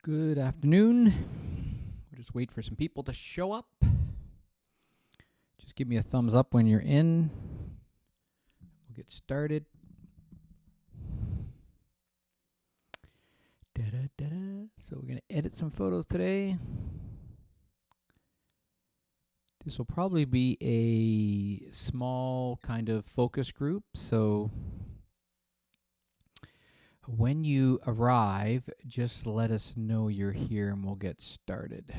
Good afternoon. We'll just wait for some people to show up. Just give me a thumbs up when you're in. We'll get started. So we're going to edit some photos today. This will probably be a small kind of focus group. So when you arrive, just let us know you're here and we'll get started.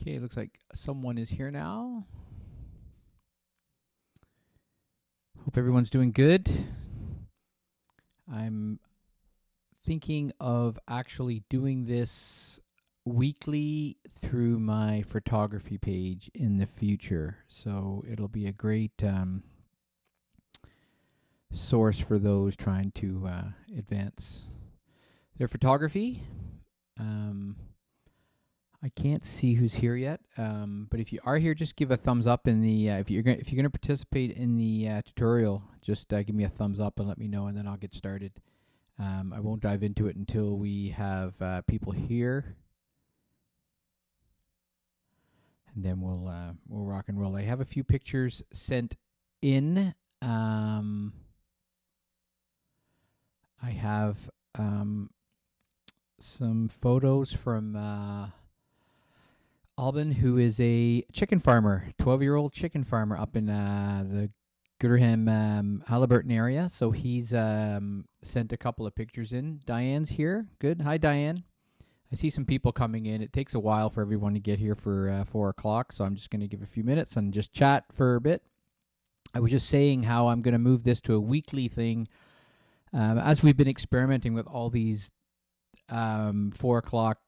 Okay, looks like someone is here now. Hope everyone's doing good. I'm thinking of actually doing this weekly through my photography page in the future. So it'll be a great source for those trying to advance their photography. I can't see who's here yet, but if you are here, just give a thumbs up in the. If you're gonna participate in the tutorial, just give me a thumbs up and let me know, and then I'll get started. I won't dive into it until we have people here, and then we'll rock and roll. I have a few pictures sent in. I have some photos from Alban, who is a chicken farmer, 12-year-old chicken farmer up in the Gooderham, Halliburton area. So he's sent a couple of pictures in. Diane's here. Good. Hi, Diane. I see some people coming in. It takes a while for everyone to get here for 4 o'clock, so I'm just going to give a few minutes and just chat for a bit. I was just saying how I'm going to move this to a weekly thing. As we've been experimenting with all these 4 o'clock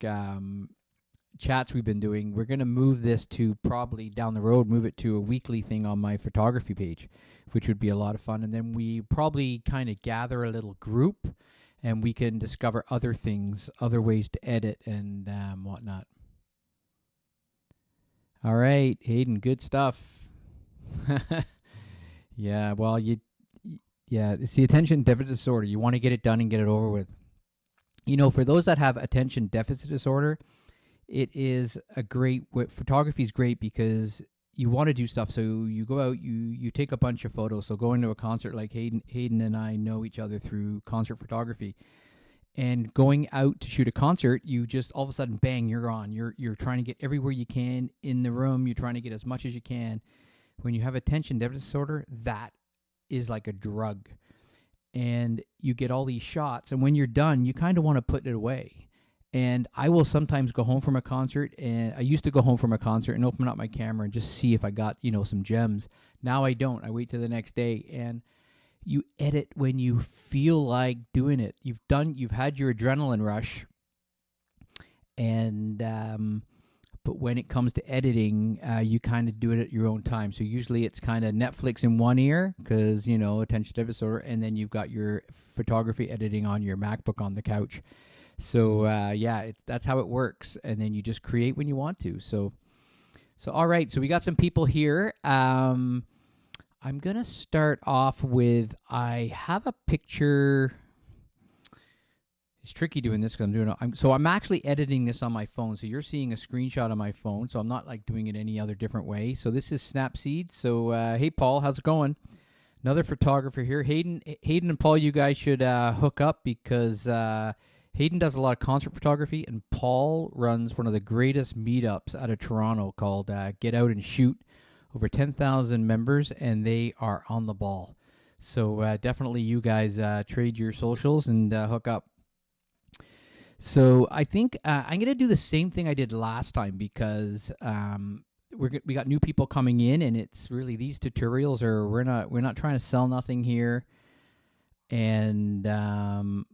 chats we've been doing, we're going to move this to probably down the road, move it to a weekly thing on my photography page, which would be a lot of fun. And then we probably kind of gather a little group and we can discover other things, other ways to edit and whatnot. All right, Hayden, good stuff. Yeah, well, it's the attention deficit disorder. You want to get it done and get it over with. You know, for those that have attention deficit disorder, it is photography is great because you want to do stuff. So you go out, you take a bunch of photos. So going to a concert, like Hayden and I know each other through concert photography, and going out to shoot a concert, you just all of a sudden, bang, you're on. You're trying to get everywhere you can in the room. You're trying to get as much as you can. When you have attention deficit disorder, that is like a drug, and you get all these shots. And when you're done, you kind of want to put it away. And I will sometimes go home from a concert, and I used to go home from a concert and open up my camera and just see if I got, some gems. Now I don't. I wait till the next day, and you edit when you feel like doing it. You've had your adrenaline rush, and but when it comes to editing, you kind of do it at your own time. So usually it's kind of Netflix in one ear because, attention deficit disorder, and then you've got your photography editing on your MacBook on the couch. So, that's how it works. And then you just create when you want to. So all right. So we got some people here. I'm going to start off with, I have a picture. It's tricky doing this because I'm actually editing this on my phone. So you're seeing a screenshot on my phone. So I'm not like doing it any other different way. So this is Snapseed. So, hey, Paul, how's it going? Another photographer here. Hayden and Paul, you guys should hook up because Hayden does a lot of concert photography, and Paul runs one of the greatest meetups out of Toronto called Get Out and Shoot. Over 10,000 members, and they are on the ball. So definitely you guys trade your socials and hook up. So I think I'm going to do the same thing I did last time because we got new people coming in, and it's really these tutorials we're not trying to sell nothing here. and I'm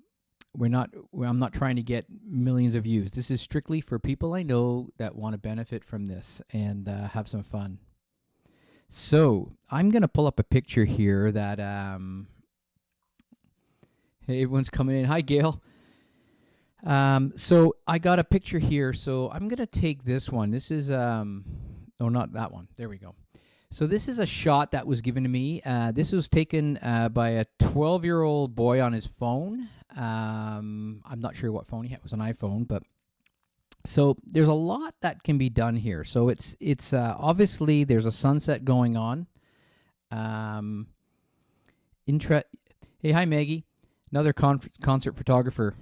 not trying to get millions of views. This is strictly for people I know that want to benefit from this and have some fun. So I'm going to pull up a picture here that hey, everyone's coming in. Hi, Gail. So I got a picture here. So I'm going to take this one. This is oh, not that one. There we go. So this is a shot that was given to me. This was taken by a 12-year-old boy on his phone. I'm not sure what phone he had. It was an iPhone, but so there's a lot that can be done here. So it's obviously there's a sunset going on. Hey, hi Maggie, another concert photographer.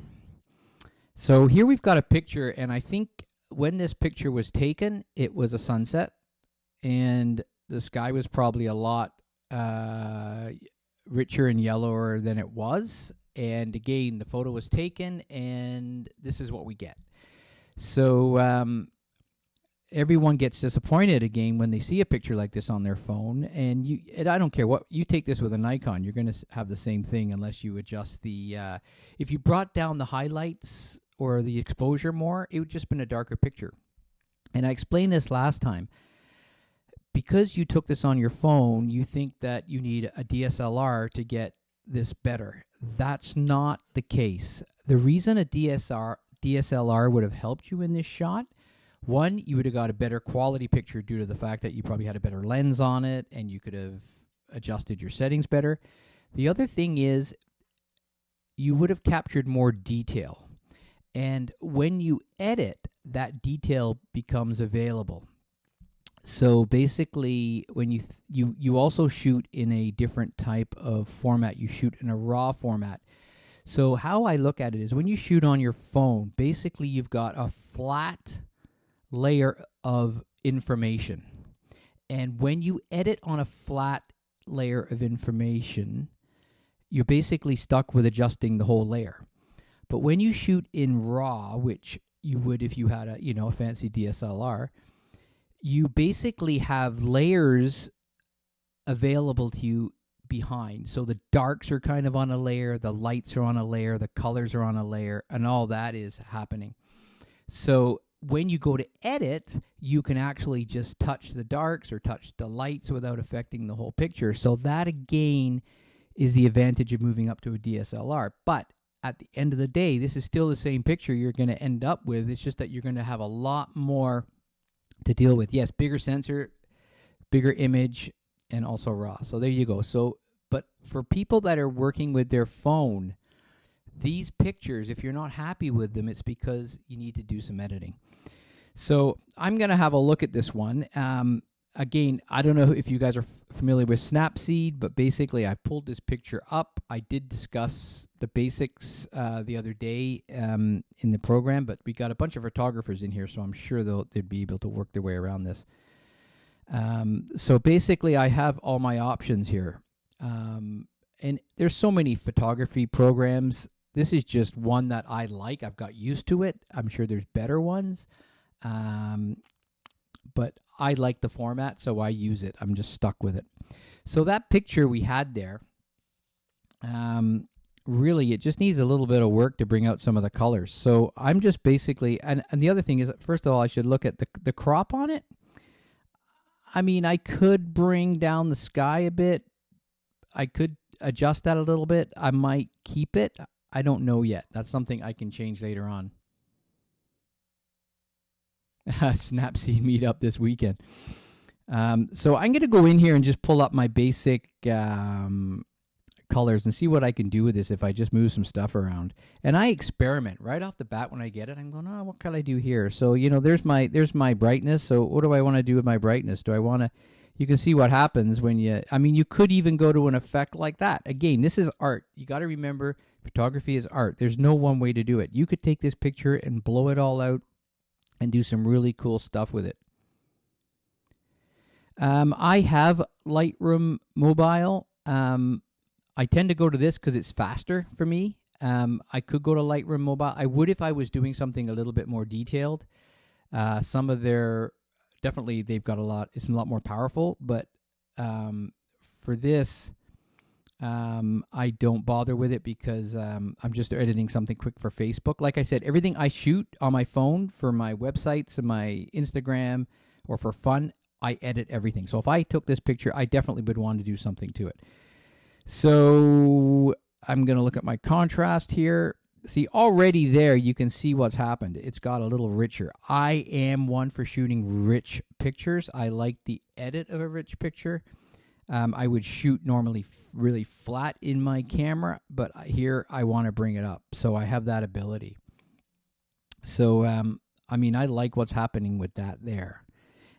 So here we've got a picture, and I think when this picture was taken, it was a sunset, and the sky was probably a lot richer and yellower than it was. And again, the photo was taken, and this is what we get. So everyone gets disappointed again when they see a picture like this on their phone. And I don't care what you take this with a Nikon, you're going to have the same thing unless you adjust the. If you brought down the highlights or the exposure more, it would just been a darker picture. And I explained this last time. Because you took this on your phone, you think that you need a DSLR to get this better. That's not the case. The reason a DSLR would have helped you in this shot, one, you would have got a better quality picture due to the fact that you probably had a better lens on it and you could have adjusted your settings better. The other thing is you would have captured more detail. And when you edit, that detail becomes available. So basically, when you also shoot in a different type of format. You shoot in a RAW format. So how I look at it is when you shoot on your phone, basically you've got a flat layer of information. And when you edit on a flat layer of information, you're basically stuck with adjusting the whole layer. But when you shoot in RAW, which you would if you had a fancy DSLR, you basically have layers available to you behind. So the darks are kind of on a layer, the lights are on a layer, the colors are on a layer, and all that is happening. So when you go to edit, you can actually just touch the darks or touch the lights without affecting the whole picture. So that again is the advantage of moving up to a DSLR. But at the end of the day, this is still the same picture you're going to end up with. It's just that you're going to have a lot more to deal with. Yes, bigger sensor, bigger image, and also RAW. So there you go. So, but for people that are working with their phone, these pictures, if you're not happy with them, it's because you need to do some editing. So I'm going to have a look at this one. Again, I don't know if you guys are familiar with Snapseed, but basically I pulled this picture up. I did discuss the basics the other day in the program, but we got a bunch of photographers in here, so I'm sure they'd be able to work their way around this. So basically I have all my options here. And there's so many photography programs. This is just one that I like. I've got used to it. I'm sure there's better ones. But I like the format, so I use it. I'm just stuck with it. So that picture we had there, really, it just needs a little bit of work to bring out some of the colors. So I'm just basically, and the other thing is, first of all, I should look at the crop on it. I mean, I could bring down the sky a bit. I could adjust that a little bit. I might keep it. I don't know yet. That's something I can change later on. Snapseed meetup this weekend. So I'm going to go in here and just pull up my basic colors and see what I can do with this if I just move some stuff around. And I experiment right off the bat when I get it. I'm going, oh, what can I do here? So, there's my brightness. So what do I want to do with my brightness? Do I want to, you can see what happens when you could even go to an effect like that. Again, this is art. You got to remember, photography is art. There's no one way to do it. You could take this picture and blow it all out and do some really cool stuff with it. I have Lightroom Mobile. I tend to go to this because it's faster for me. I could go to Lightroom Mobile. I would if I was doing something a little bit more detailed. Some of their, definitely they've got it's a lot more powerful, but for this, I don't bother with it because I'm just editing something quick for Facebook. Like I said, everything I shoot on my phone for my websites and my Instagram or for fun, I edit everything. So if I took this picture, I definitely would want to do something to it. So I'm going to look at my contrast here. See, already there, you can see what's happened. It's got a little richer. I am one for shooting rich pictures. I like the edit of a rich picture. I would shoot normally really flat in my camera, but here I want to bring it up. So I have that ability. So, I mean, I like what's happening with that there.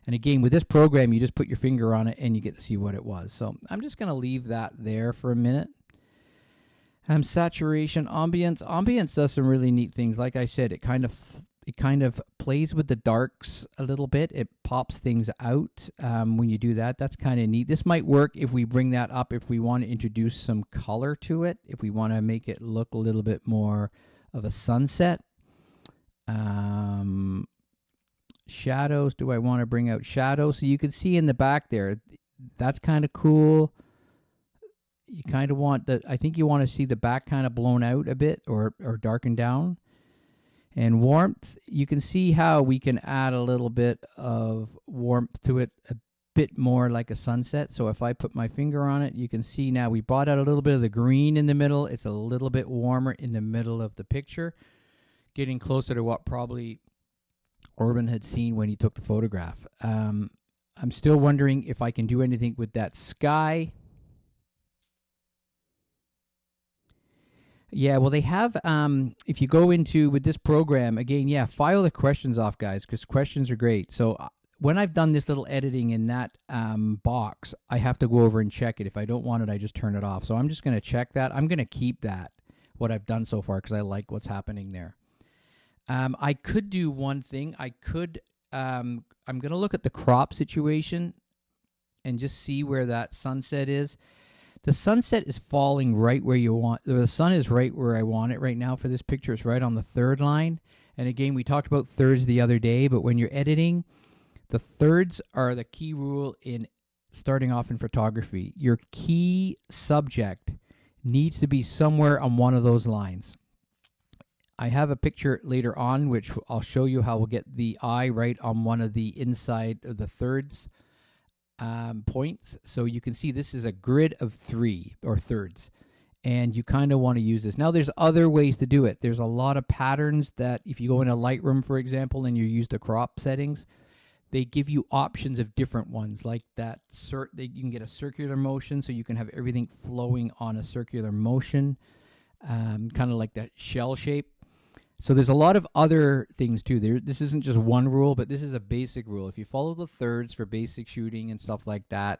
And again, with this program, you just put your finger on it and you get to see what it was. So I'm just going to leave that there for a minute. Saturation, ambience. Ambience does some really neat things. Like I said, it kind of plays with the darks a little bit. It pops things out when you do that. That's kind of neat. This might work if we bring that up, if we want to introduce some color to it, if we want to make it look a little bit more of a sunset. Shadows. Do I want to bring out shadows? So you can see in the back there, that's kind of cool. You kind of want the, I think you want to see the back kind of blown out a bit or darkened down. And warmth, you can see how we can add a little bit of warmth to it, a bit more like a sunset. So if I put my finger on it, you can see now we brought out a little bit of the green in the middle. It's a little bit warmer in the middle of the picture, getting closer to what probably Orban had seen when he took the photograph. I'm still wondering if I can do anything with that sky. Yeah, well, they have, if you go into, with this program, again, yeah, file the questions off, guys, because questions are great. So when I've done this little editing in that box, I have to go over and check it. If I don't want it, I just turn it off. So I'm just going to check that. I'm going to keep that, what I've done so far, because I like what's happening there. I could do one thing. I could, I'm going to look at the crop situation and just see where that sunset is. The sunset is falling right where you want. The sun is right where I want it right now for this picture. It's right on the third line. And again, we talked about thirds the other day, but when you're editing, the thirds are the key rule in starting off in photography. Your key subject needs to be somewhere on one of those lines. I have a picture later on, which I'll show you how we'll get the eye right on one of the inside of the thirds. Points. So you can see this is a grid of 3 or thirds, and you kind of want to use this. Now there's other ways to do it. There's a lot of patterns that if you go into Lightroom, for example, and you use the crop settings, they give you options of different ones like that. You can get a circular motion, so you can have everything flowing on a circular motion, kind of like that shell shape. So there's a lot of other things too. This isn't just one rule, but this is a basic rule. If you follow the thirds for basic shooting and stuff like that,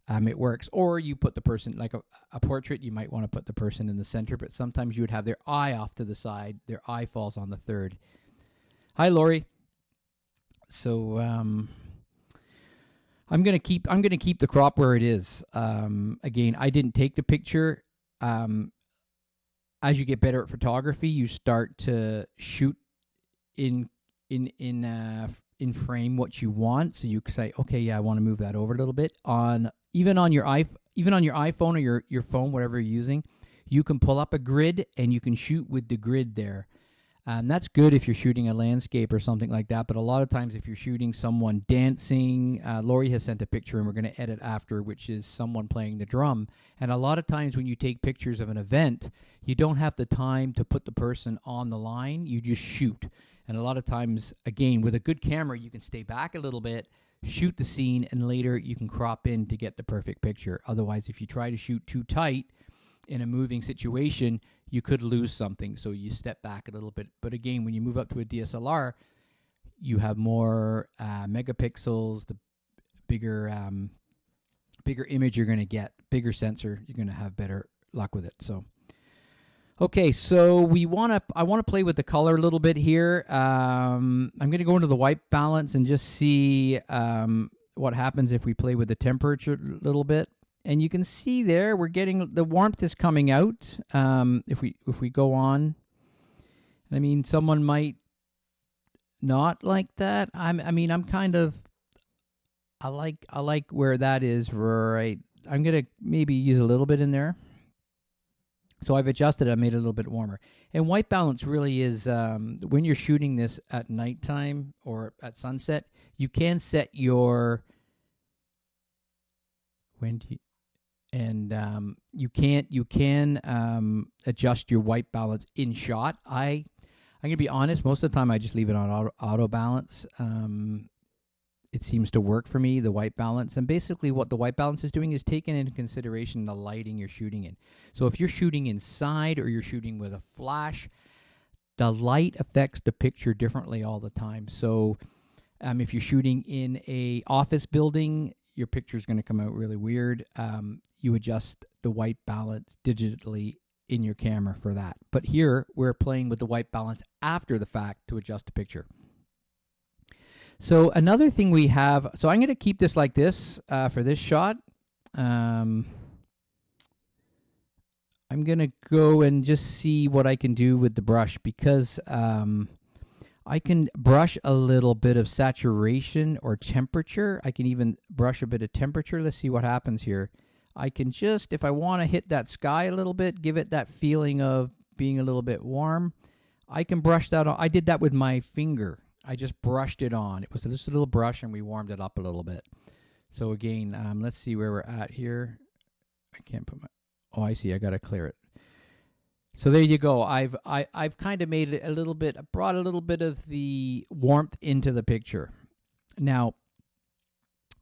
it works. Or you put the person, like a portrait, you might want to put the person in the center, but sometimes you would have their eye off to the side. Their eye falls on the third. Hi, Lori. So I'm gonna keep the crop where it is. Again, I didn't take the picture. As you get better at photography, you start to shoot in frame what you want. So you can say, okay, yeah, I want to move that over a little bit. Even on your iPhone or your phone, whatever you're using, you can pull up a grid and you can shoot with the grid there. That's good if you're shooting a landscape or something like that. But a lot of times, if you're shooting someone dancing, Lori has sent a picture and we're going to edit after, which is someone playing the drum. And a lot of times when you take pictures of an event, you don't have the time to put the person on the line. You just shoot. And a lot of times, again, with a good camera, you can stay back a little bit, shoot the scene, and later you can crop in to get the perfect picture. Otherwise, if you try to shoot too tight in a moving situation, you could lose something, so you step back a little bit. But again, when you move up to a DSLR, you have more megapixels, the bigger image you're going to get, bigger sensor, you're going to have better luck with it. So, okay, so I want to play with the color a little bit here. I'm going to go into the white balance and just see what happens if we play with the temperature a little bit. And you can see there, we're getting, the warmth is coming out. If we go on, I mean, someone might not like that. I like where that is right. I'm going to maybe use a little bit in there. So I've adjusted it. I made it a little bit warmer. And white balance really is when you're shooting this at nighttime or at sunset, you can set your when do you, and you can adjust your white balance in shot. I'm gonna be honest. Most of the time, I just leave it on auto balance. It seems to work for me, the white balance. And basically what the white balance is doing is taking into consideration the lighting you're shooting in. So if you're shooting inside or you're shooting with a flash, the light affects the picture differently all the time. So if you're shooting in a office building, your picture is going to come out really weird. You adjust the white balance digitally in your camera for that. But here, we're playing with the white balance after the fact to adjust the picture. So another thing we have, so I'm going to keep this like this for this shot. I'm going to go and just see what I can do with the brush, because I can brush a little bit of saturation or temperature. I can even brush a bit of temperature. Let's see what happens here. I can just, if I want to hit that sky a little bit, give it that feeling of being a little bit warm, I can brush that on. I did that with my finger. I just brushed it on. It was just a little brush, and we warmed it up a little bit. So again, let's see where we're at here. I can't put my, oh, I see. I got to clear it. So there you go. I've kind of made it a little bit, brought a little bit of the warmth into the picture. Now,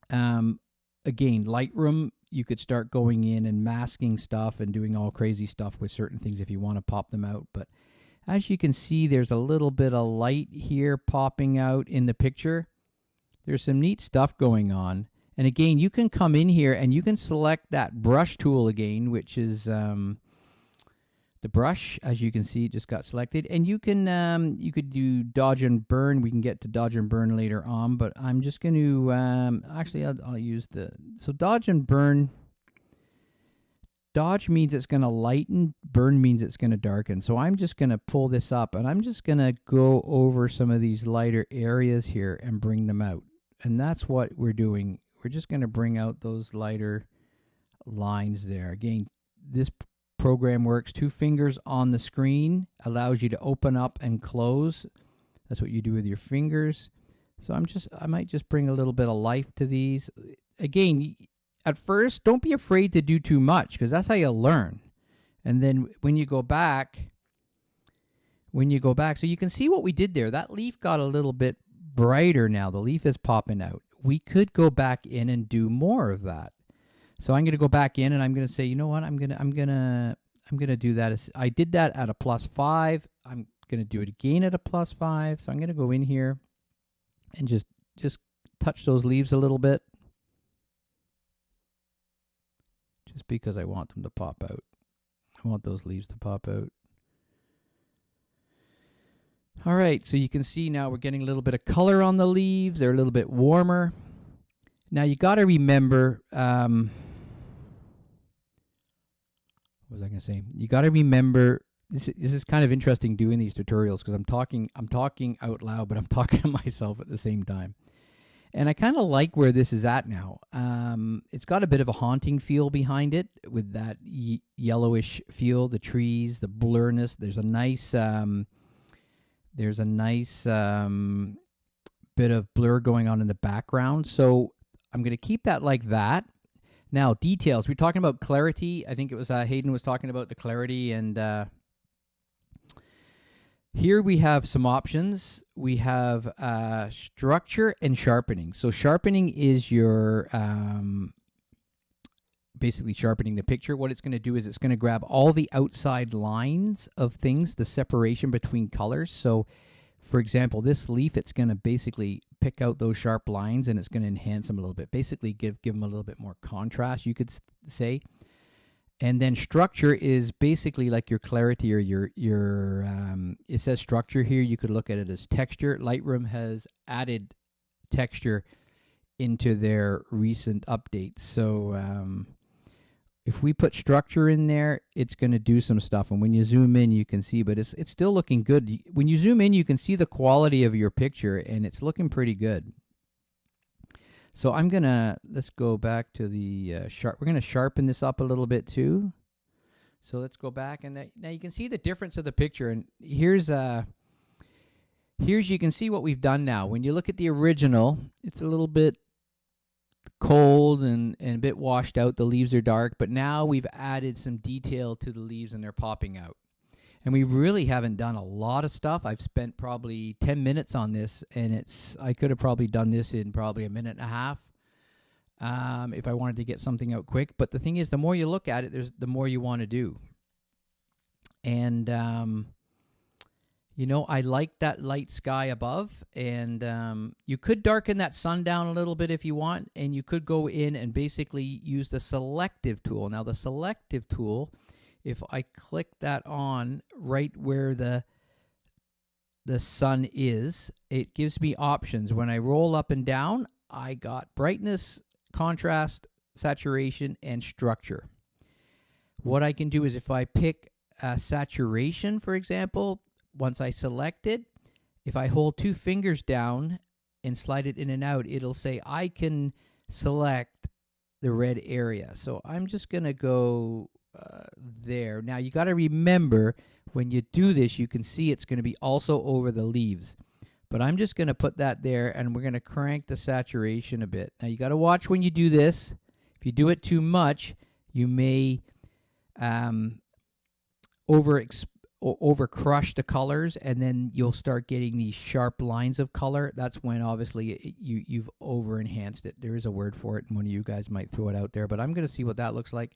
again, Lightroom, you could start going in and masking stuff and doing all crazy stuff with certain things if you want to pop them out. But as you can see, there's a little bit of light here popping out in the picture. There's some neat stuff going on. And again, you can come in here and you can select that brush tool again, which is the brush. As you can see, it just got selected. And you can you could do dodge and burn. We can get to dodge and burn later on, but I'm just going to actually I'll use the, so dodge and burn. Dodge means it's going to lighten, burn means it's going to darken. So I'm just going to pull this up, and I'm just going to go over some of these lighter areas here and bring them out. And that's what we're doing. We're just going to bring out those lighter lines there. Again, this program works. 2 fingers on the screen allows you to open up and close. That's what you do with your fingers. So I might just bring a little bit of life to these. Again, at first, don't be afraid to do too much, because that's how you learn. And then when you go back, so you can see what we did there. That leaf got a little bit brighter now. The leaf is popping out. We could go back in and do more of that. So I'm going to go back in and I'm going to say, you know what? I'm going to do that. I did that at a +5. I'm going to do it again at a +5. So I'm going to go in here and just touch those leaves a little bit. Just because I want them to pop out. I want those leaves to pop out. All right, so you can see now we're getting a little bit of color on the leaves. They're a little bit warmer. Now you got to remember, what was I going to say? You got to remember, this is kind of interesting doing these tutorials, because I'm talking out loud, but I'm talking to myself at the same time. And I kind of like where this is at now. It's got a bit of a haunting feel behind it, with that yellowish feel, the trees, the blurriness. There's a nice bit of blur going on in the background. So I'm going to keep that like that. Now, details. We're talking about clarity. I think it was Hayden was talking about the clarity, and here we have some options. We have structure and sharpening. So sharpening is your basically sharpening the picture. What it's going to do is it's going to grab all the outside lines of things, the separation between colors. So, for example, this leaf, it's going to basically pick out those sharp lines, and it's going to enhance them a little bit. Basically give them a little bit more contrast, you could say. And then structure is basically like your clarity or your it says structure here. You could look at it as texture. Lightroom has added texture into their recent updates. So if we put structure in there, it's going to do some stuff. And when you zoom in, you can see, but it's still looking good. When you zoom in, you can see the quality of your picture, and it's looking pretty good. So let's go back to the sharp. We're going to sharpen this up a little bit too. So let's go back, and now you can see the difference of the picture. And here's you can see what we've done now. When you look at the original, it's a little bit cold and a bit washed out. The leaves are dark, but now we've added some detail to the leaves and they're popping out. And we really haven't done a lot of stuff. I've spent probably 10 minutes on this, and I could have probably done this in probably a minute and a half if I wanted to get something out quick. But the thing is, the more you look at it, the more you want to do. And I like that light sky above, and you could darken that sun down a little bit if you want, and you could go in and basically use the selective tool. Now, the selective tool, if I click that on right where the sun is, it gives me options. When I roll up and down, I got brightness, contrast, saturation, and structure. What I can do is if I pick saturation, for example, once I select it, if I hold 2 fingers down and slide it in and out, it'll say I can select the red area. So I'm just going to go there. Now you got to remember, when you do this, you can see it's going to be also over the leaves. But I'm just going to put that there, and we're going to crank the saturation a bit. Now you got to watch when you do this. If you do it too much, you may over crush the colors, and then you'll start getting these sharp lines of color. That's when obviously you've over enhanced it. There is a word for it, and one of you guys might throw it out there, but I'm going to see what that looks like.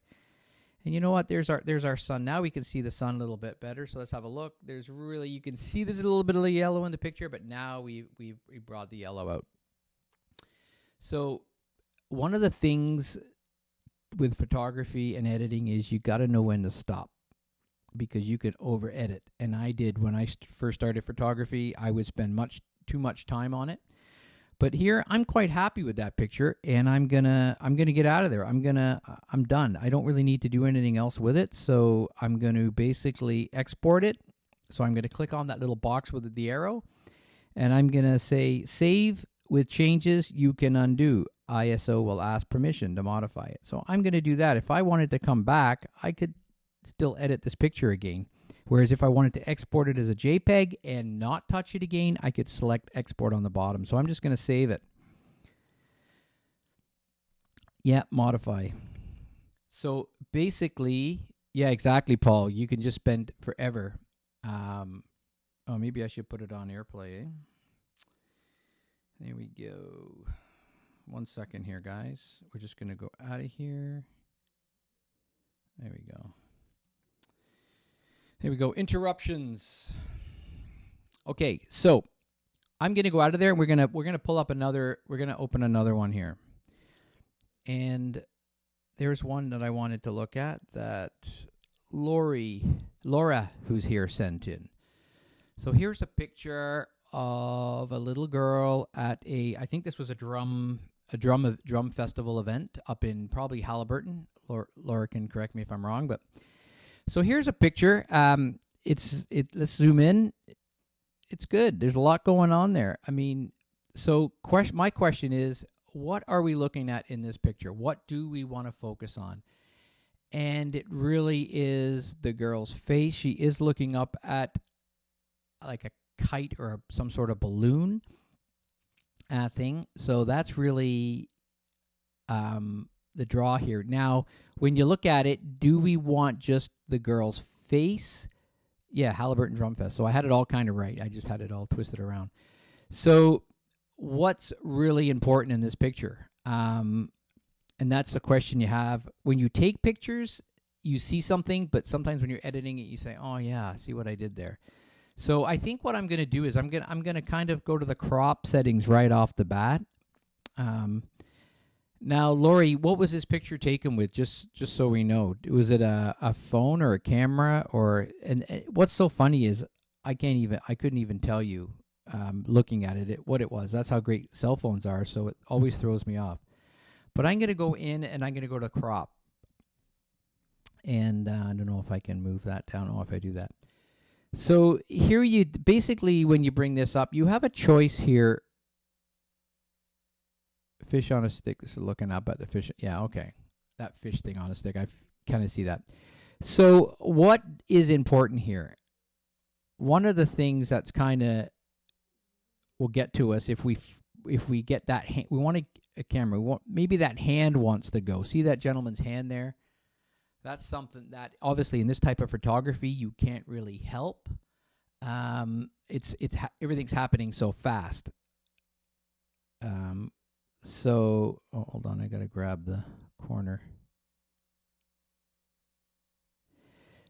And you know what? There's our sun. Now we can see the sun a little bit better. So let's have a look. You can see there's a little bit of yellow in the picture, but now we brought the yellow out. So one of the things with photography and editing is you got to know when to stop, because you could over edit. And I did when I first started photography. I would spend too much time on it. But here I'm quite happy with that picture, and I'm gonna get out of there. I'm done. I don't really need to do anything else with it, so I'm going to basically export it. So I'm going to click on that little box with the arrow, and I'm going to say save with changes you can undo. ISO will ask permission to modify it. So I'm going to do that. If I wanted to come back, I could still edit this picture again. Whereas if I wanted to export it as a JPEG and not touch it again, I could select export on the bottom. So I'm just going to save it. Yeah, modify. So basically, yeah, exactly, Paul. You can just spend forever. Maybe I should put it on AirPlay. Eh? There we go. 1 second here, guys. We're just going to go out of here. There we go. Here we go. Interruptions. Okay, so I'm going to go out of there, and we're going to pull up another. We're going to open another one here. And there's one that I wanted to look at that Laura, who's here, sent in. So here's a picture of a little girl at I think this was a drum festival event up in probably Halliburton. Laura can correct me if I'm wrong, but so here's a picture. Let's zoom in. It's good. There's a lot going on there. I mean, so my question is, what are we looking at in this picture? What do we want to focus on? And it really is the girl's face. She is looking up at like a kite or some sort of balloon thing. So that's really the draw here. Now, when you look at it, do we want just the girl's face? Yeah, Halliburton Drum Fest. So I had it all kind of right. I just had it all twisted around. So what's really important in this picture? And that's the question you have. When you take pictures, you see something, but sometimes when you're editing it, you say, oh, yeah, see what I did there. So I think what I'm going to do is I'm going to kind of go to the crop settings right off the bat. Now, Lori, what was this picture taken with? Just so we know, was it a phone or a camera? And what's so funny is I couldn't even tell you looking at it what it was. That's how great cell phones are. So it always throws me off. But I'm going to go in and I'm going to go to crop. And I don't know if I can move that down or if I do that. So here you basically, when you bring this up, you have a choice here. Fish on a stick. This is looking up at the fish. Yeah, okay. That fish thing on a stick. I kind of see that. So what is important here? One of the things that's kind of will get to us if we get that we want a camera. We want, maybe that hand wants to go. See that gentleman's hand there? That's something that obviously in this type of photography you can't really help. Everything's happening so fast. So hold on, I gotta grab the corner.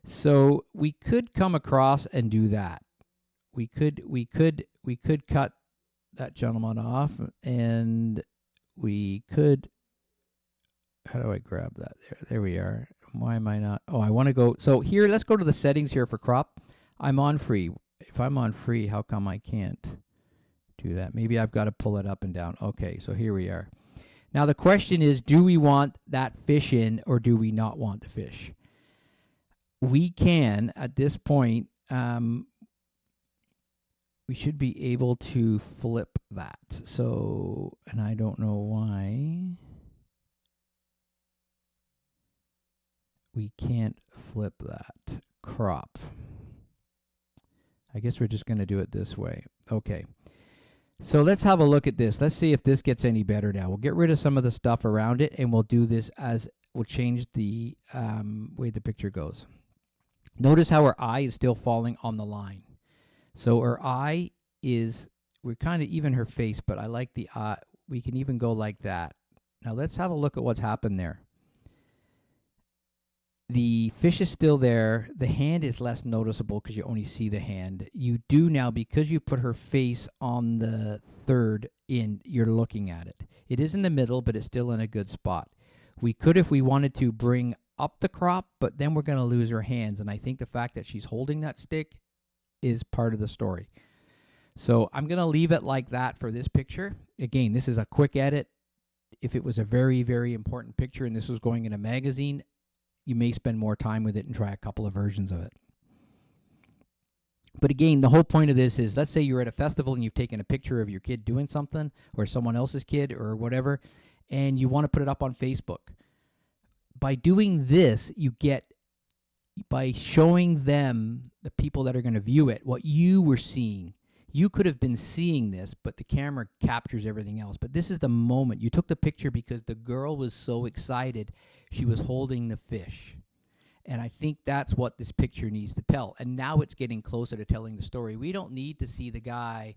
So we could come across and do that. We could cut that gentleman off, and we could. How do I grab that? There we are. Why am I not? Oh, I want to go. So here, let's go to the settings here for crop. I'm on free. If I'm on free, how come I can't do that? Maybe I've got to pull it up and down. Okay, so here we are. Now the question is, do we want that fish in or do we not want the fish? We can, at this point, we should be able to flip that. So, and I don't know why we can't flip that. Crop. I guess we're just going to do it this way. Okay. So let's have a look at this. Let's see if this gets any better now. We'll get rid of some of the stuff around it, and we'll do this as we'll change the way the picture goes. Notice how her eye is still falling on the line. So her eye is, we're kind of even her face, but I like the eye. We can even go like that. Now let's have a look at what's happened there. The fish is still there. The hand is less noticeable because you only see the hand. You do now, because you put her face on the third in, you're looking at it. It is in the middle, but it's still in a good spot. We could, if we wanted to, bring up the crop, but then we're going to lose her hands. And I think the fact that she's holding that stick is part of the story. So I'm going to leave it like that for this picture. Again, this is a quick edit. If it was a very, very important picture and this was going in a magazine, you may spend more time with it and try a couple of versions of it. But again, the whole point of this is, let's say you're at a festival and you've taken a picture of your kid doing something, or someone else's kid or whatever, and you want to put it up on Facebook. By doing this, you get, by showing them, the people that are going to view it, what you were seeing. You could have been seeing this, but the camera captures everything else. But this is the moment. You took the picture because the girl was so excited. She was holding the fish. And I think that's what this picture needs to tell. And now it's getting closer to telling the story. We don't need to see the guy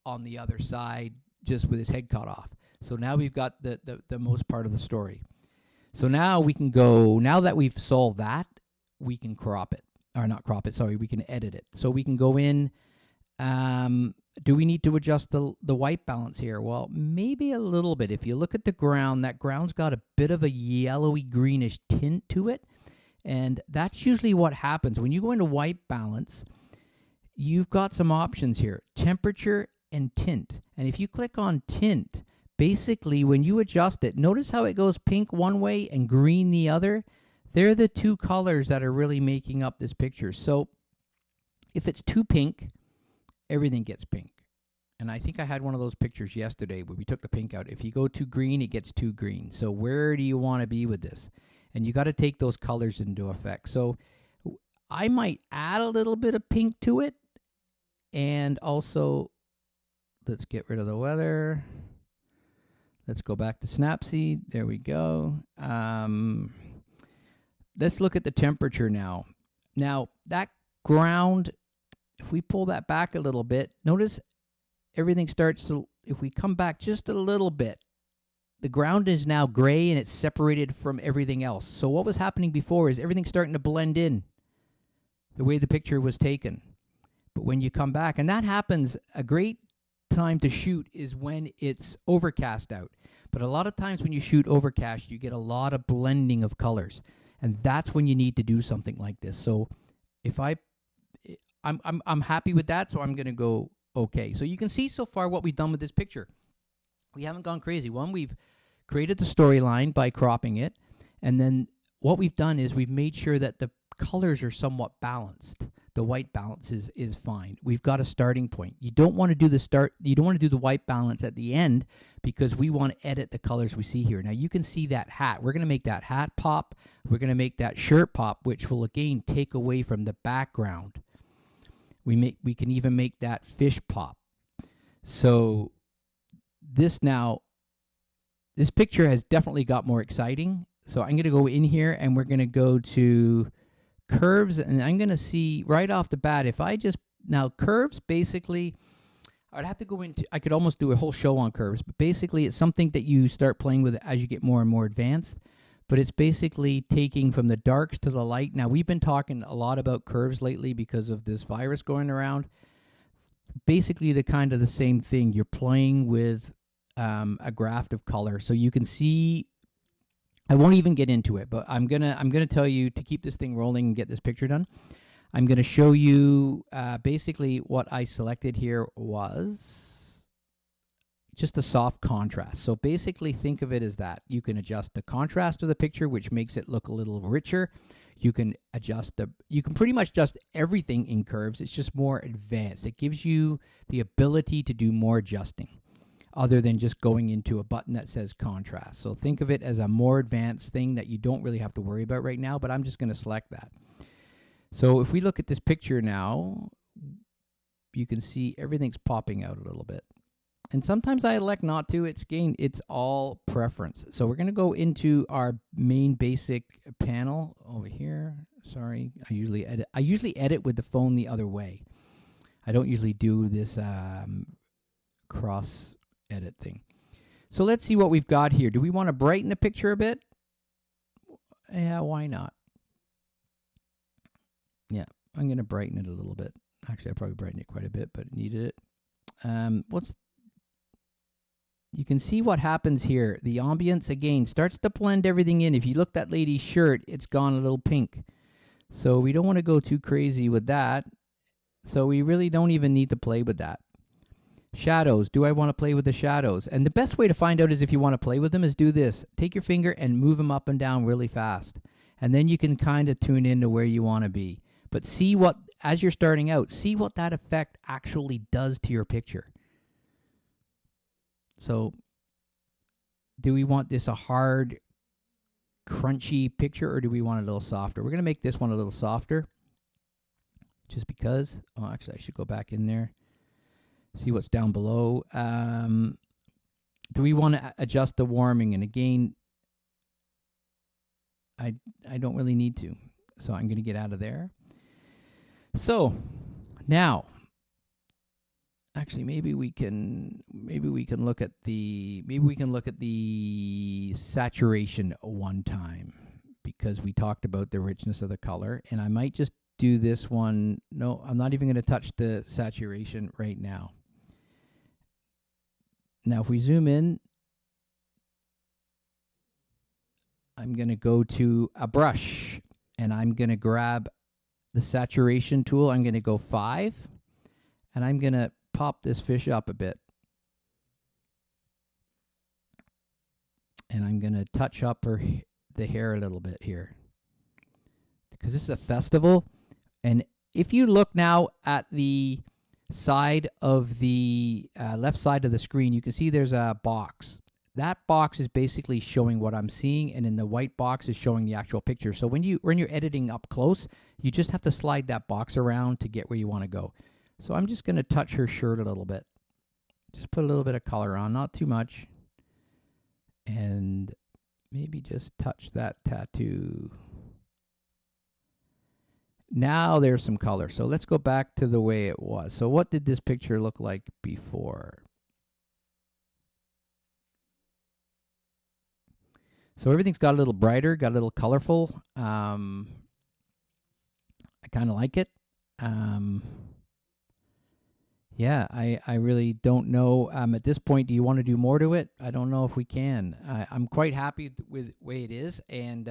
on the other side just with his head cut off. So now we've got the most part of the story. So now we can go, now that we've solved that, we can crop it. Or not crop it, sorry, we can edit it. So we can go in. Do we need to adjust the white balance here? Well, maybe a little bit. If you look at the ground, that ground's got a bit of a yellowy greenish tint to it. And that's usually what happens. When you go into white balance, you've got some options here. Temperature and tint. And if you click on tint, basically when you adjust it, notice how it goes pink one way and green the other? They're the two colors that are really making up this picture. So if it's too pink, everything gets pink. And I think I had one of those pictures yesterday where we took the pink out. If you go too green, it gets too green. So where do you want to be with this? And you got to take those colors into effect. So I might add a little bit of pink to it. And also, let's get rid of the weather. Let's go back to Snapseed. There we go. Let's look at the temperature now. Now, that ground, if we pull that back a little bit, notice everything starts to, if we come back just a little bit, the ground is now gray and it's separated from everything else. So what was happening before is everything's starting to blend in the way the picture was taken. But when you come back, and that happens, a great time to shoot is when it's overcast out. But a lot of times when you shoot overcast, you get a lot of blending of colors. And that's when you need to do something like this. So if I'm happy with that, so I'm going to go okay. So you can see so far what we've done with this picture. We haven't gone crazy. One, we've created the storyline by cropping it. And then what we've done is we've made sure that the colors are somewhat balanced. the white balance is fine. We've got a starting point. You don't want to do the white balance at the end because we want to edit the colors we see here. Now you can see that hat. We're going to make that hat pop. We're going to make that shirt pop, which will again take away from the background. We can even make that fish pop. So this picture has definitely got more exciting. So I'm going to go in here and we're going to go to curves, and I'm going to see right off the bat, if I just, now curves, basically, I'd have to go into, I could almost do a whole show on curves, but basically it's something that you start playing with as you get more and more advanced, but it's basically taking from the darks to the light. Now we've been talking a lot about curves lately because of this virus going around. Basically the kind of the same thing. You're playing with a graph of color, so you can see. I won't even get into it, but I'm gonna tell you to keep this thing rolling and get this picture done. I'm gonna show you basically what I selected here was just a soft contrast. So basically think of it as that. You can adjust the contrast of the picture, which makes it look a little richer. You can pretty much adjust everything in curves. It's just more advanced. It gives you the ability to do more adjusting, other than just going into a button that says contrast. So think of it as a more advanced thing that you don't really have to worry about right now, but I'm just going to select that. So if we look at this picture now, you can see everything's popping out a little bit. And sometimes I elect not to. It's all preference. So we're going to go into our main basic panel over here. Sorry, I usually edit with the phone the other way. I don't usually do this cross edit thing. So let's see what we've got here. Do we want to brighten the picture a bit? Yeah, why not? Yeah, I'm going to brighten it a little bit. Actually, I probably brightened it quite a bit, but needed it. You can see what happens here. The ambience, again, starts to blend everything in. If you look at that lady's shirt, it's gone a little pink. So we don't want to go too crazy with that. So we really don't even need to play with that. Shadows. Do I want to play with the shadows? And the best way to find out is if you want to play with them is do this. Take your finger and move them up and down really fast. And then you can kind of tune into where you want to be. But see what, as you're starting out, see what that effect actually does to your picture. So do we want this a hard, crunchy picture, or do we want it a little softer? We're going to make this one a little softer just because. Oh, actually, I should go back in there. See what's down below. Do we want to adjust the warming? And again, I don't really need to. So I'm going to get out of there. So now, actually, maybe we can look at the saturation one time, because we talked about the richness of the color, and I might just do this one. No, I'm not even going to touch the saturation right now. Now, if we zoom in, I'm going to go to a brush, and I'm going to grab the saturation tool. I'm going to go 5, and I'm going to pop this fish up a bit. And I'm going to touch up the hair a little bit here, because this is a festival. And if you look now at the side of the left side of the screen, you can see there's a box. That box is basically showing what I'm seeing, and then the white box is showing the actual picture. So when you're editing up close, you just have to slide that box around to get where you want to go. So I'm just going to touch her shirt a little bit. Just put a little bit of color on, not too much. And maybe just touch that tattoo. Now there's some color. So let's go back to the way it was. So what did this picture look like before? So everything's got a little brighter, got a little colorful. I kind of like it. Yeah, I really don't know. At this point, do you want to do more to it? I don't know if we can. I'm quite happy with the way it is, and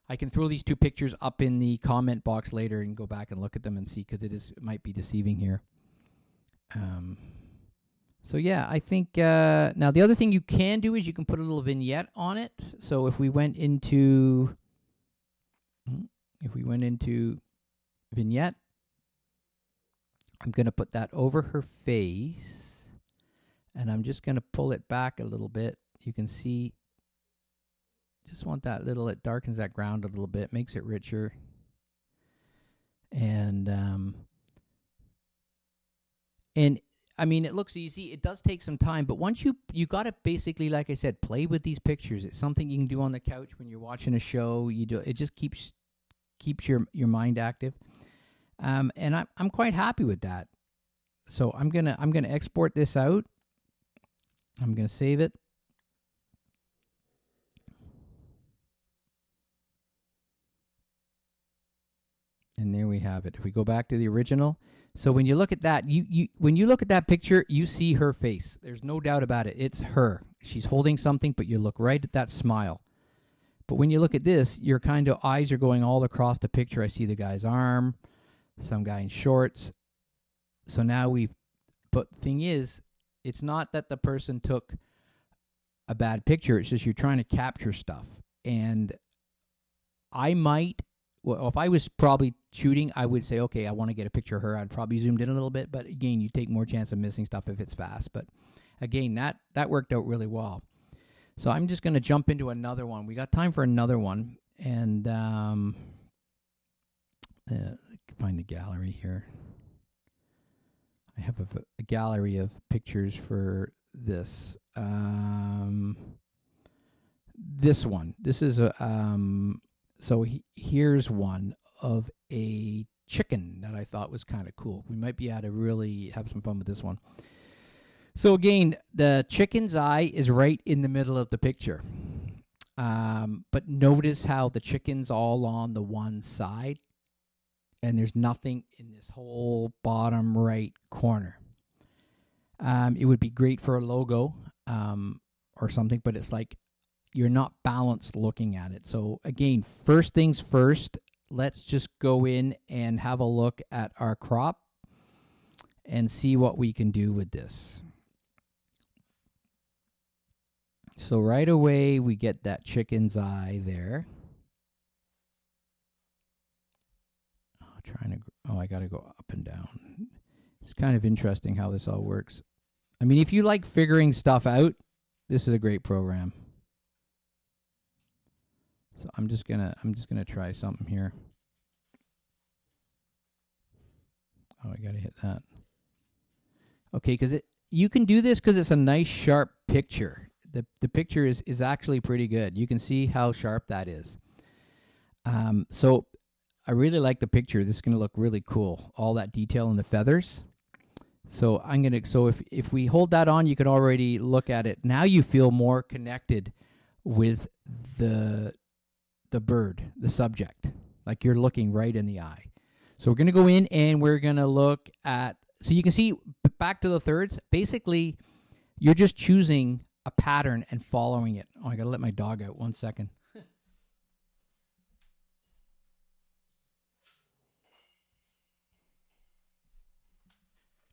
I can throw these two pictures up in the comment box later and go back and look at them and see, because it might be deceiving here. So yeah, I think now the other thing you can do is you can put a little vignette on it. So if we went into vignette, I'm going to put that over her face, and I'm just going to pull it back a little bit. You can see, just want that little, it darkens that ground a little bit, makes it richer. And I mean, it looks easy. It does take some time, but once you got to basically, like I said, play with these pictures. It's something you can do on the couch when you're watching a show. You do it, just keeps your mind active. And I'm quite happy with that. So I'm gonna export this out. I'm gonna save it. And there we have it. If we go back to the original, so when you look at that, when you look at that picture, you see her face. There's no doubt about it. It's her. She's holding something, but you look right at that smile. But when you look at this, your kind of eyes are going all across the picture. I see the guy's arm, some guy in shorts. So now but the thing is, it's not that the person took a bad picture. It's just you're trying to capture stuff. And well, if I was probably shooting, I would say, okay, I want to get a picture of her. I'd probably zoomed in a little bit, but again, you take more chance of missing stuff if it's fast. But again, that worked out really well. So I'm just going to jump into another one. We got time for another one, and find the gallery here. I have a gallery of pictures for this. This one. This is a so here's one of a chicken that I thought was kind of cool. We might be able to really have some fun with this one. So again, the chicken's eye is right in the middle of the picture. But notice how the chicken's all on the one side, and there's nothing in this whole bottom right corner. It would be great for a logo or something, but it's like you're not balanced looking at it. So again, first things first, let's just go in and have a look at our crop and see what we can do with this. So right away, we get that chicken's eye there. I got to go up and down. It's kind of interesting how this all works. I mean, if you like figuring stuff out, this is a great program. So I'm just gonna try something here. Oh, I gotta hit that. Okay, because you can do this because it's a nice sharp picture. The picture is actually pretty good. You can see how sharp that is. So I really like the picture. This is gonna look really cool. All that detail in the feathers. So if we hold that on, you can already look at it. Now you feel more connected with the bird, the subject, like you're looking right in the eye. So we're going to go in and we're going to look at, so you can see back to the thirds, basically you're just choosing a pattern and following it. Oh, I got to let my dog out 1 second.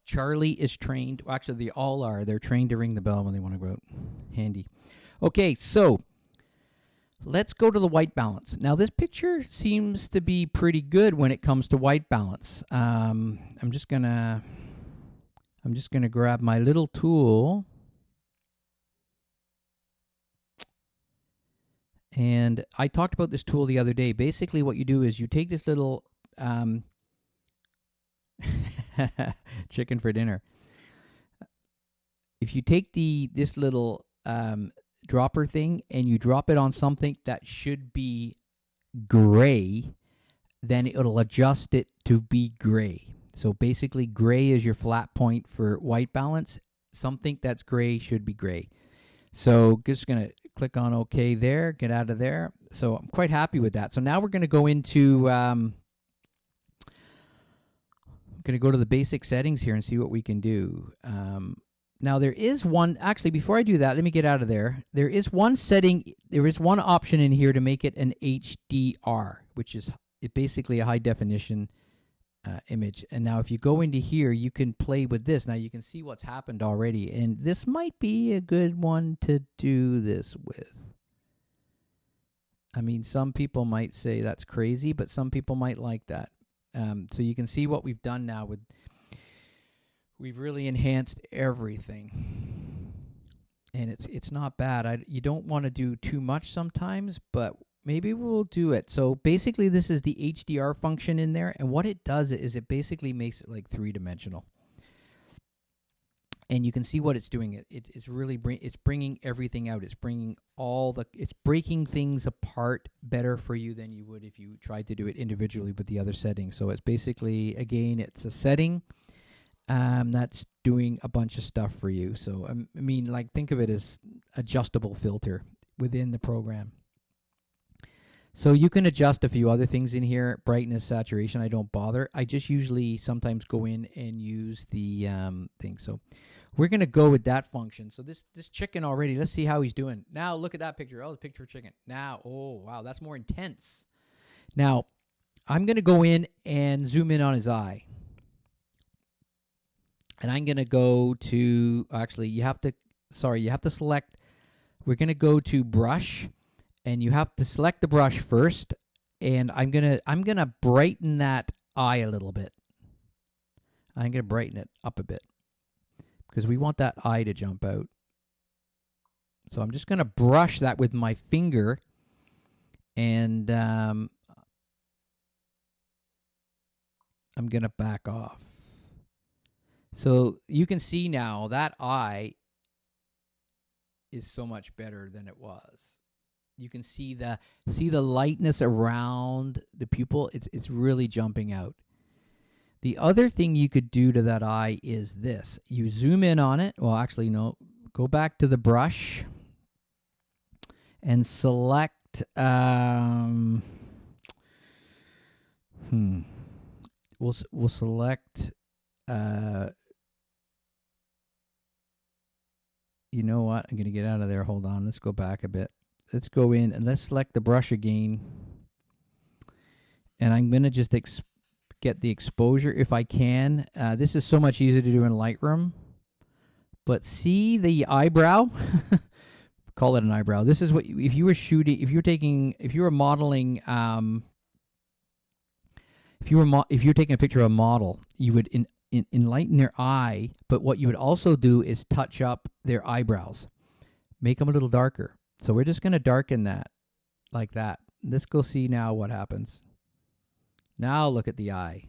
Charlie is trained, well, actually they all are, they're trained to ring the bell when they want to go out. Handy. Okay, so let's go to the white balance. Now, this picture seems to be pretty good when it comes to white balance. I'm just gonna grab my little tool, and I talked about this tool the other day. Basically, what you do is you take this little chicken for dinner. If you take this little dropper thing and you drop it on something that should be gray, then it'll adjust it to be gray. So basically gray is your flat point for white balance. Something that's gray should be gray. So just going to click on OK there, get out of there. So I'm quite happy with that. So now we're going to go into I'm going to go to the basic settings here and see what we can do. Now there is one, actually before I do that, let me get out of there. There is one option in here to make it an HDR, which is basically a high definition image. And now if you go into here, you can play with this. Now you can see what's happened already, and this might be a good one to do this with. I mean, some people might say that's crazy, but some people might like that. So you can see what we've done now with we've really enhanced everything, and it's not bad. You don't want to do too much sometimes, but maybe we'll do it. So basically, this is the HDR function in there, and what it does is it basically makes it like 3-dimensional. And you can see what it's doing. It's really it's bringing everything out. It's it's breaking things apart better for you than you would if you tried to do it individually with the other settings. So it's basically, again, it's a setting that's doing a bunch of stuff for you. So I mean, like, think of it as adjustable filter within the program. So you can adjust a few other things in here. Brightness, saturation, I don't bother. I just usually sometimes go in and use the thing. So we're going to go with that function. So this chicken already, let's see how he's doing. Now look at that picture. Oh, the picture of chicken. Now, oh, wow, that's more intense. Now, I'm going to go in and zoom in on his eye. And I'm going to go to, actually, you have to select, we're going to go to brush. And you have to select the brush first, and I'm gonna brighten that eye a little bit. I'm gonna brighten it up a bit because we want that eye to jump out. So I'm just gonna brush that with my finger, and I'm gonna back off. So you can see now that eye is so much better than it was. You can see the lightness around the pupil. It's really jumping out. The other thing you could do to that eye is this. You zoom in on it. Well, actually, no. Go back to the brush and select. We'll select. You know what? I'm gonna get out of there. Hold on. Let's go back a bit. Let's go in and let's select the brush again. And I'm going to just get the exposure if I can. This is so much easier to do in Lightroom. But see the eyebrow? Call it an eyebrow. This is what, if you were shooting, if you were modeling, if you're taking a picture of a model, you would enlighten their eye. But what you would also do is touch up their eyebrows. Make them a little darker. So we're just going to darken that like that. Let's go see now what happens. Now look at the eye.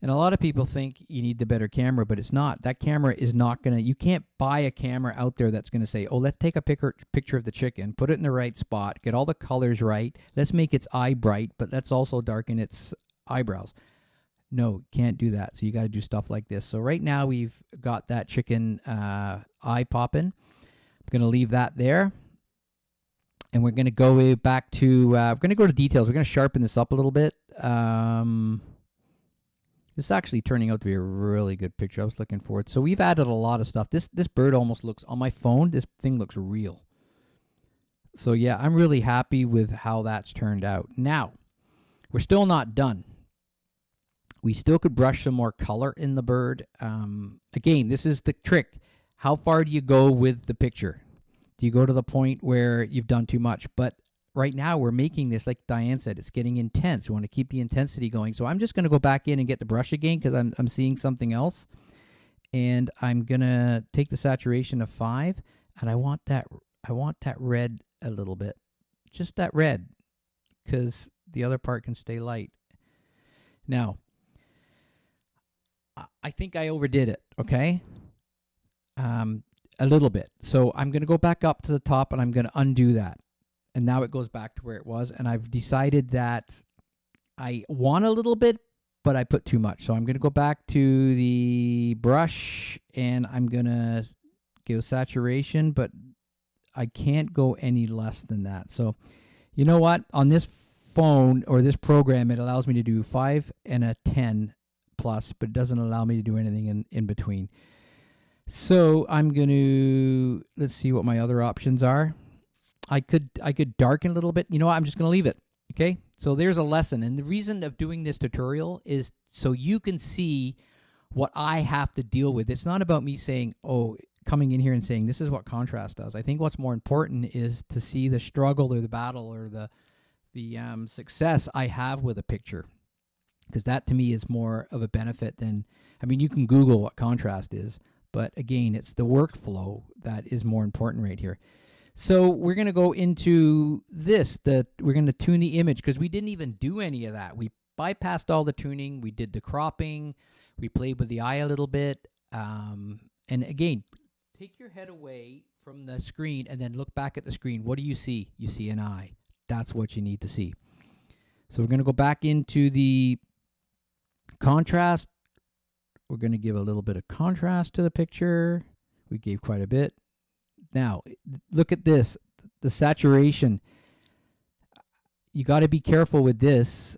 And a lot of people think you need the better camera, but it's not. That camera is not going to, you can't buy a camera out there that's going to say, oh, let's take a picture of the chicken, put it in the right spot, get all the colors right, let's make its eye bright, but let's also darken its eyebrows. No, can't do that. So you got to do stuff like this. So right now we've got that chicken eye popping. I'm going to leave that there. And we're going to go back to, we're going to go to details. We're going to sharpen this up a little bit. This is actually turning out to be a really good picture. I was looking for it. So we've added a lot of stuff. This bird almost looks, on my phone, this thing looks real. So yeah, I'm really happy with how that's turned out. Now, we're still not done. We still could brush some more color in the bird. Again, this is the trick. How far do you go with the picture? Do you go to the point where you've done too much? But right now we're making this, like Diane said, it's getting intense. We want to keep the intensity going. So I'm just going to go back in and get the brush again because I'm seeing something else. And I'm going to take the saturation of 5, and I want that red a little bit. Just that red, because the other part can stay light. Now, I think I overdid it, okay? A little bit. So I'm going to go back up to the top, and I'm going to undo that. And now it goes back to where it was. And I've decided that I want a little bit, but I put too much. So I'm going to go back to the brush, and I'm going to go saturation, but I can't go any less than that. So you know what? On this phone or this program, it allows me to do 5 and a 10 plus, but it doesn't allow me to do anything in between. So I'm going to, let's see what my other options are. I could darken a little bit. You know what? I'm just going to leave it. Okay? So there's a lesson. And the reason of doing this tutorial is so you can see what I have to deal with. It's not about me saying, oh, coming in here and saying this is what contrast does. I think what's more important is to see the struggle or the battle or the success I have with a picture. because that to me is more of a benefit than, I mean, you can Google what contrast is, but again, it's the workflow that is more important right here. So we're going to go into this, we're going to tune the image, because we didn't even do any of that. We bypassed all the tuning. We did the cropping. We played with the eye a little bit. And again, take your head away from the screen and then look back at the screen. What do you see? You see an eye. That's what you need to see. So we're going to go back into the contrast. We're going to give a little bit of contrast to the picture. We gave quite a bit. Now, look at this, the saturation. You got to be careful with this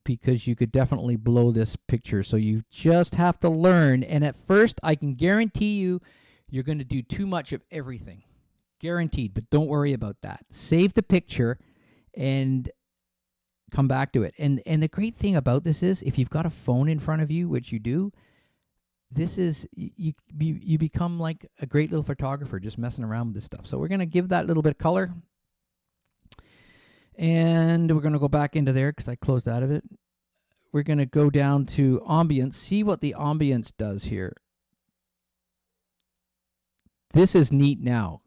because you could definitely blow this picture. So you just have to learn. And at first, I can guarantee you, you're going to do too much of everything. Guaranteed, but don't worry about that. Save the picture and come back to it. And the great thing about this is, if you've got a phone in front of you, which you do, this is, you become like a great little photographer just messing around with this stuff. So we're going to give that little bit of color. And we're going to go back into there because I closed out of it. We're going to go down to ambience, see what the ambience does here. This is neat now.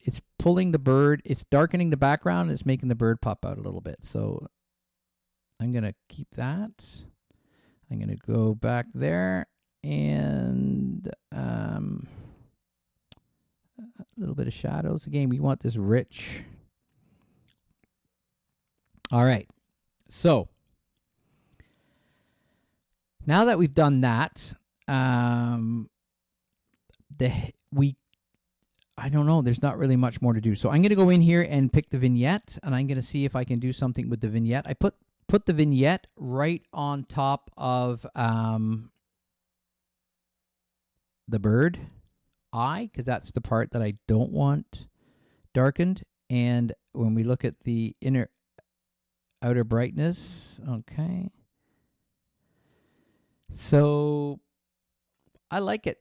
It's pulling the bird, it's darkening the background, and it's making the bird pop out a little bit. So I'm going to keep that. I'm going to go back there. And a little bit of shadows. Again, we want this rich. All right. So now that we've done that, I don't know. There's not really much more to do. So I'm going to go in here and pick the vignette, and I'm going to see if I can do something with the vignette. I put the vignette right on top of the bird eye, because that's the part that I don't want darkened. And when we look at the outer brightness, okay. So I like it.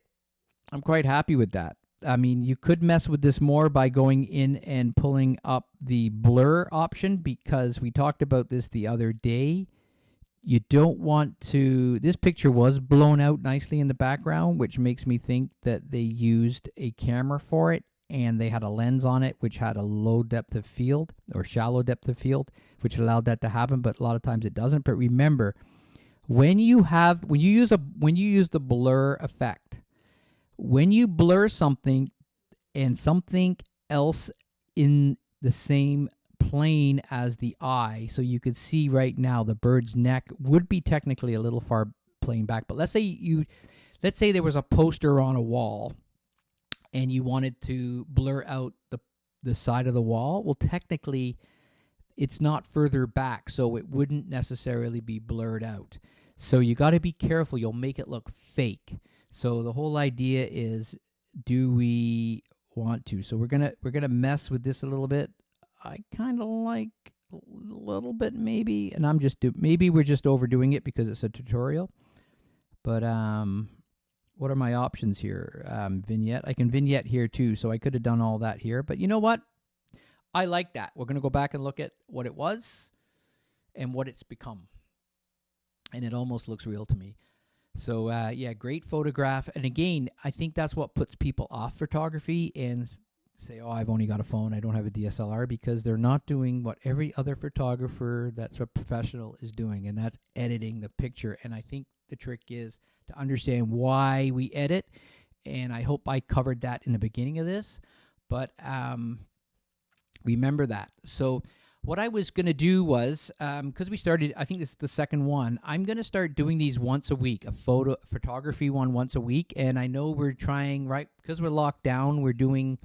I'm quite happy with that. I mean, you could mess with this more by going in and pulling up the blur option, because we talked about this the other day. You don't want to, this picture was blown out nicely in the background, which makes me think that they used a camera for it, and they had a lens on it which had a low depth of field or shallow depth of field, which allowed that to happen, but a lot of times it doesn't. But remember, when you use the blur effect, when you blur something and something else in the same plane as the eye, so you could see right now the bird's neck would be technically a little far playing back. But let's say there was a poster on a wall and you wanted to blur out the side of the wall. Well, technically it's not further back, so it wouldn't necessarily be blurred out. So you got to be careful. You'll make it look fake. So the whole idea is, do we want to? So we're gonna mess with this a little bit. I kind of like a little bit maybe, and maybe we're just overdoing it because it's a tutorial. But what are my options here? Vignette. I can vignette here too, so I could have done all that here. But you know what? I like that. We're going to go back and look at what it was and what it's become. And it almost looks real to me. So yeah, great photograph. And again, I think that's what puts people off photography and say, oh, I've only got a phone, I don't have a DSLR, because they're not doing what every other photographer that's a professional is doing, and that's editing the picture. And I think the trick is to understand why we edit, and I hope I covered that in the beginning of this, but remember that. So what I was going to do was, because we started, I think this is the second one, I'm going to start doing these once a week, a photography one once a week. And I know we're trying, right, because we're locked down, we're doing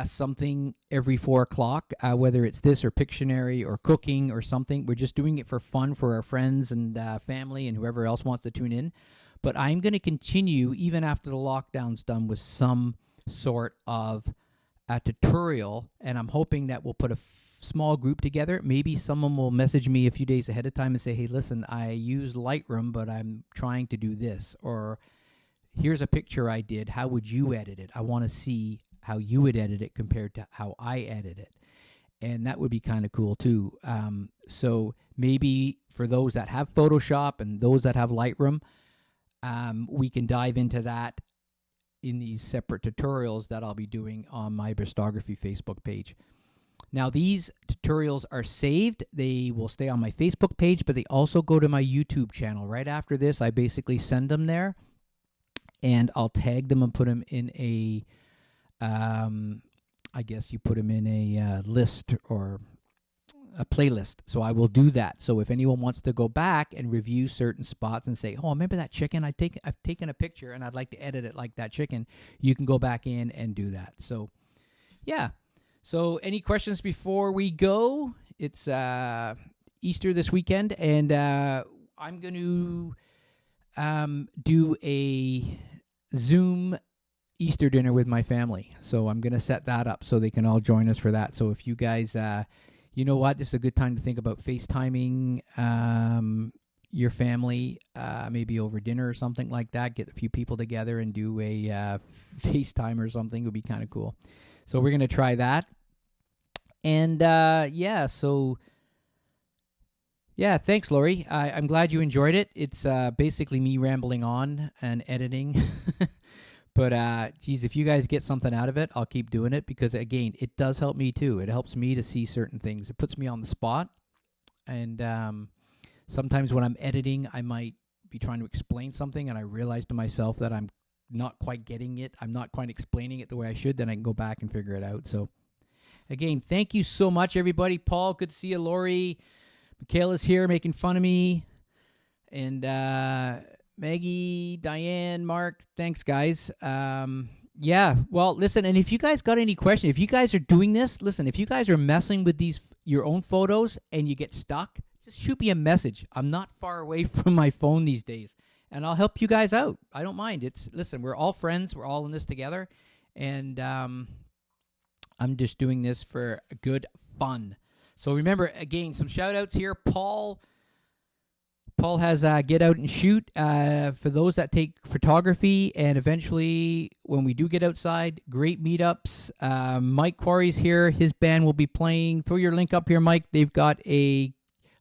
something every 4 o'clock, whether it's this or Pictionary or cooking or something. We're just doing it for fun for our friends and family and whoever else wants to tune in. But I'm going to continue even after the lockdown's done with some sort of a tutorial, and I'm hoping that we'll put a small group together. Maybe someone will message me a few days ahead of time and say, hey, listen, I use Lightroom, but I'm trying to do this. Or here's a picture I did. How would you edit it? I want to see how you would edit it compared to how I edit it. and that would be kind of cool too. So maybe for those that have Photoshop and those that have Lightroom, we can dive into that in these separate tutorials that I'll be doing on my Bristography Facebook page. Now, these tutorials are saved. They will stay on my Facebook page, but they also go to my YouTube channel. Right after this, I basically send them there, and I'll tag them and put them in a, I guess you put them in a list or a playlist. So I will do that. So if anyone wants to go back and review certain spots and say, oh, remember that chicken? I've taken a picture and I'd like to edit it like that chicken, you can go back in and do that. So, yeah. So any questions before we go? It's Easter this weekend, and I'm going to do a Zoom Easter dinner with my family. So I'm going to set that up so they can all join us for that. So if you guys, you know what, this is a good time to think about FaceTiming your family, maybe over dinner or something like that. Get a few people together and do a FaceTime or something. Would be kind of cool. So we're going to try that. And, so, thanks, Lori. I'm glad you enjoyed it. It's basically me rambling on and editing. But, geez, if you guys get something out of it, I'll keep doing it because, again, it does help me, too. It helps me to see certain things. It puts me on the spot. And sometimes when I'm editing, I might be trying to explain something, and I realize to myself that I'm not quite getting it. I'm not quite explaining it the way I should. Then I can go back and figure it out. So, again, thank you so much, everybody. Paul, good to see you. Lori, Michaela's here making fun of me. And Maggie, Diane, Mark, thanks, guys. Well, listen, and if you guys got any questions, if you guys are doing this, listen, if you guys are messing with your own photos and you get stuck, just shoot me a message. I'm not far away from my phone these days. And I'll help you guys out. I don't mind. Listen, we're all friends. We're all in this together. And I'm just doing this for good fun. So remember, again, some shout-outs here. Paul has Get Out and Shoot for those that take photography. And eventually, when we do get outside, great meetups. Mike Quarry's here. His band will be playing. Throw your link up here, Mike. They've got a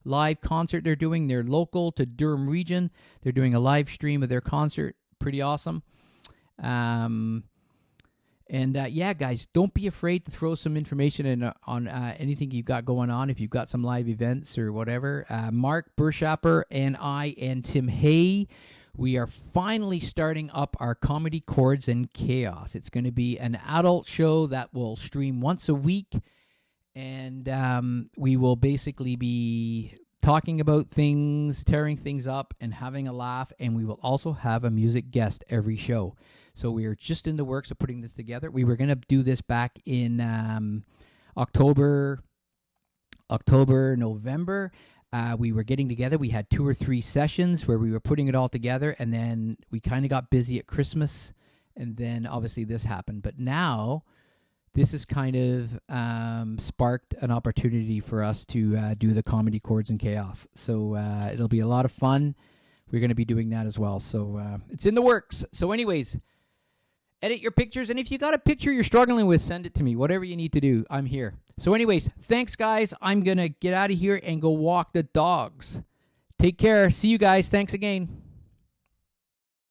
live concert they're doing. They're local to Durham region. They're doing a live stream of their concert. Pretty awesome. Guys, don't be afraid to throw some information in on anything you've got going on. If you've got some live events or whatever. Mark Burshapper and I and Tim Hay, we are finally starting up our Comedy Chords and Chaos. It's going to be an adult show that will stream once a week. And we will basically be talking about things, tearing things up, and having a laugh. And we will also have a music guest every show. So we are just in the works of putting this together. We were going to do this back in October, November. We were getting together. We had 2 or 3 sessions where we were putting it all together. And then we kind of got busy at Christmas. And then obviously this happened. But now this has kind of sparked an opportunity for us to do the Comedy Chords and Chaos. So it'll be a lot of fun. We're going to be doing that as well. So it's in the works. So anyways, edit your pictures. And if you got a picture you're struggling with, send it to me. Whatever you need to do, I'm here. So anyways, thanks, guys. I'm going to get out of here and go walk the dogs. Take care. See you guys. Thanks again.